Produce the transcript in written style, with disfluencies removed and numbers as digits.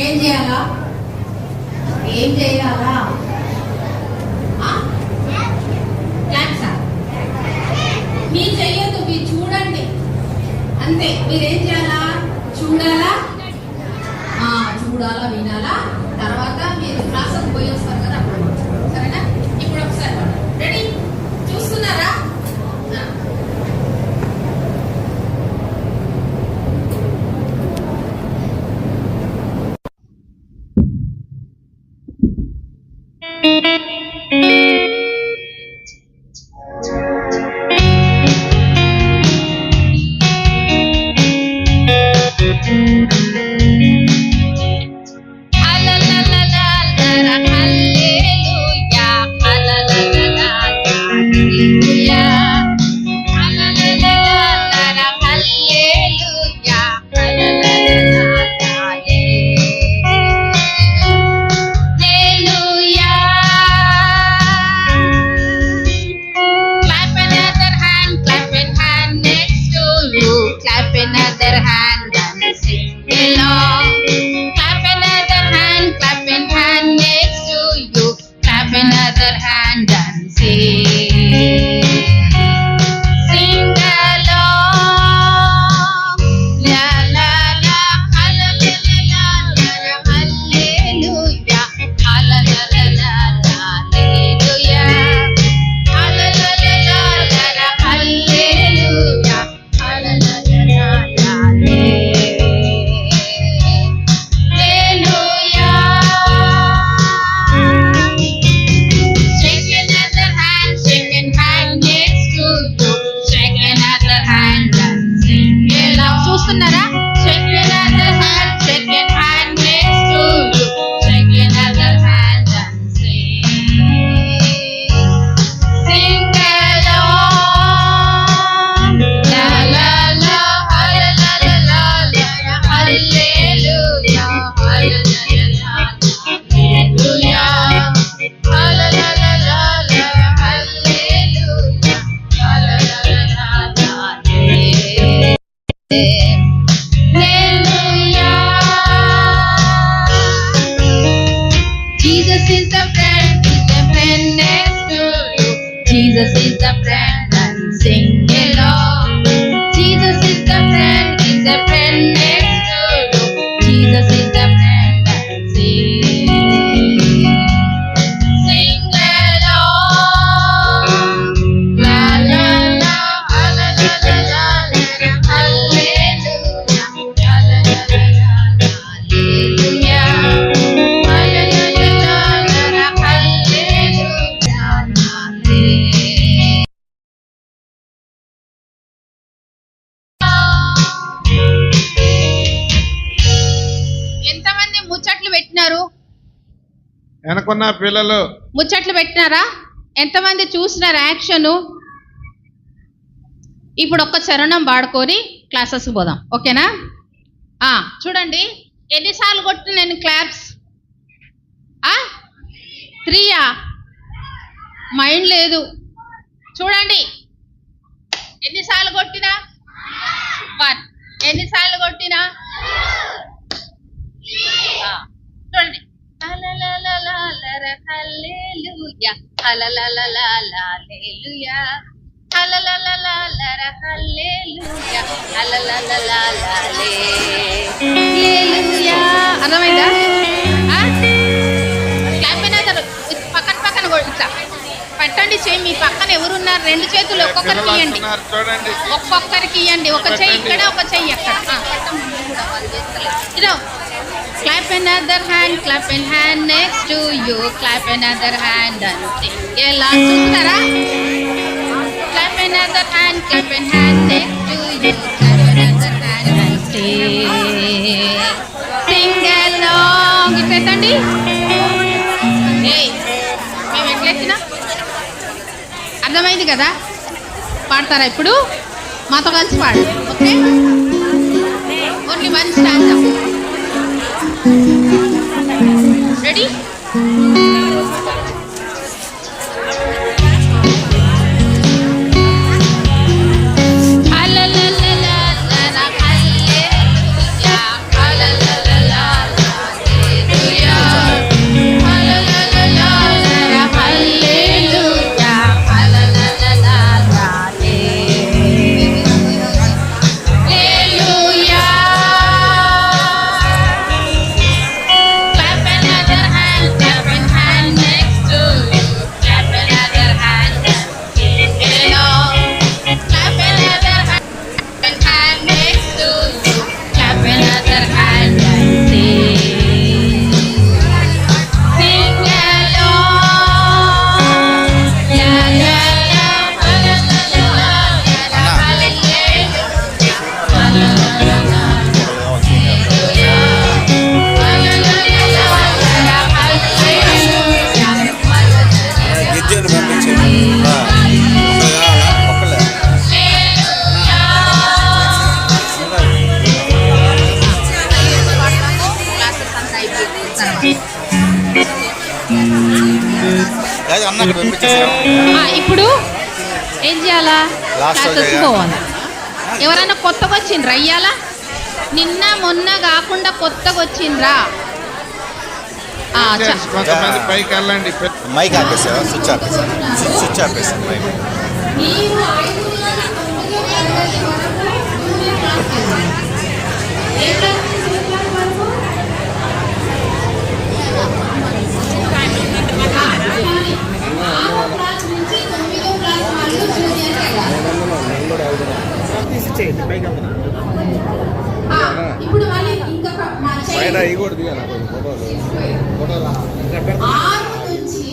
ఏం చేయాలా? ఏం చేయాలా? క్లాప్సా? మీరు చెయ్యొద్దు, మీరు చూడండి అంతే. మీరేం చేయాలా? చూడాలా, చూడాలా, వినాలా. తర్వాత మీరు క్లాసుకు పోయి వస్తారు కదా అప్పుడు. సరేనా? ఇప్పుడు ఒకసారి రెడీ? చూస్తున్నారా? Jesus is the friend and sing along. Jesus is the friend, is a friend next to you. Jesus is the friend and sing along. La la la, la la la la la, hallelujah, la la la la la, hallelujah, hallelujah, ఎంతమంది ముచ్చట్లు పెట్టినారు? వెనకున్న పిల్లలు ముచ్చట్లు పెట్టినారా? ఎంతమంది చూసినారు action? ఇప్పుడు ఒక్క చరణం పాడుకొని క్లాసెస్కి పోదాం, ఓకేనా? చూడండి, ఎన్నిసార్లు కొట్టిన నేను క్లాప్స్? 3 మైండ్ లేదు. చూడండి, ఎన్నిసార్లు కొట్టినా? 1. ఎన్నిసార్లు కొట్టినా? చూడండి, హల్లెలూయా, హల్లెలూయా, హల్లెలూయా, హల్లెలూయా. అర్థమైందా? క్లాప్ అయినా పక్కన పక్కన ఇట్లా పెట్టండి చేయి. మీ పక్కన ఎవరున్నారు? 2 చేతులు ఒక్కొక్కరికి ఇవ్వండి, ఒక్కొక్కరికి ఇవ్వండి. ఒక చెయ్యి ఇక్కడ, ఒక చెయ్యి అక్కడ. Clap another hand next to you. Clap another hand and sing along. చూస్తారా? Clap another hand next to you. Clap another hand and sing along. ఇట్లెత్తండి. మేము ఎట్లెత్తినా? అర్థమైంది కదా? పాడతారా ఇప్పుడు? మాతో కలిసి పాడు, ఓకే? Only 1 stand. రెడీ? తర్వాత అన్నకు పంపించేసాం. ఇప్పుడు ఏం చేయాలా? Last క్లాసెస్ రోజు పోవాలా? ఎవరైనా కొత్తగా వచ్చిండ్రా అయ్యాలా? నిన్న మొన్న కాకుండా కొత్తగా వచ్చిండ్రా? కొంతమంది పైకి వెళ్ళండి. మైక్ ఆపేసావా? స్విచ్ ఆపేసాను. స్విచ్ ఆపేసాను మైక్. ఇప్పుడు మళ్ళీ ఇంకా పైన అవి కూడా దిగాను ఫోటోలు. 6 నుంచి